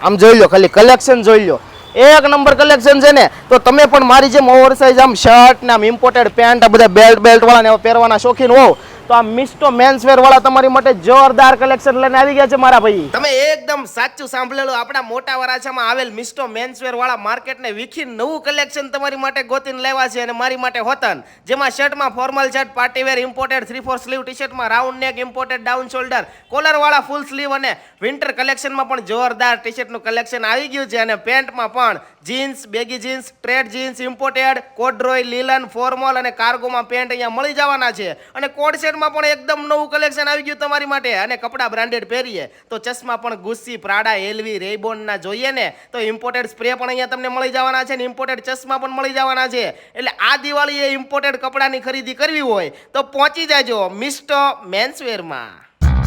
આમ જોઈ લો, ખાલી કલેક્શન જોઈ લો, એક નંબર કલેક્શન છે ને. તો તમે પણ મારી જેમ ઓવરસાઇઝ આમ શર્ટ ને આમ ઇમ્પોર્ટેડ પેન્ટ આ બધા બેલ્ટ વાળા ને પહેરવાના શોખીન હોવ તો આ મિસ્ટો મેન્સવેર વાળા તમારી માટે જોરદાર કલેક્શન લઈને આવી ગયા છે મારા ભાઈ. તમે એકદમ સાચું સાંભળેલું. આપણા મોટા વરાછામાં આવેલ મિસ્ટો મેન્સવેર વાળા માર્કેટને વિખીન નવું કલેક્શન તમારી માટે ગોતીને લાવ્યા છે અને મારી માટે હોતન, જેમાં શર્ટમાં formal shirt, party wear imported 3/4 sleeve, ટી-શર્ટમાં round neck imported down shoulder, collar વાળા ફૂલ સ્લીવ અને વિન્ટર કલેક્શનમાં પણ જોરદાર ટી-શર્ટનું કલેક્શન આવી ગયું છે અને પેન્ટમાં પણ જીન્સ, બેગી જીન્સ, ટ્રેડ jeans imported, corduroy, linen, formal અને કાર્ગોમાં પેન્ટ અહીંયા મળી જવાના છે અને કોડ સેટમાં પણ એકદમ નવું કલેક્શન આવી ગયું તમારી માટે. અને કપડા બ્રાન્ડેડ પહેરીએ તો ચશ્મા પણ ગુસ્સી, પ્રાડા, એલવી, રેયબોનના જોઈએ ને તો ઇમ્પોર્ટેડ સ્પ્રે પણ અહીંયા તમને મળી જવાના છે ને ઇમ્પોર્ટેડ ચશ્મા પણ મળી જવાના છે. એટલે આ દિવાળીએ ઇમ્પોર્ટેડ કપડાની ખરીદી કરવી હોય તો પહોંચી જાજો મિસ્ટો મેન્સવેરમાં.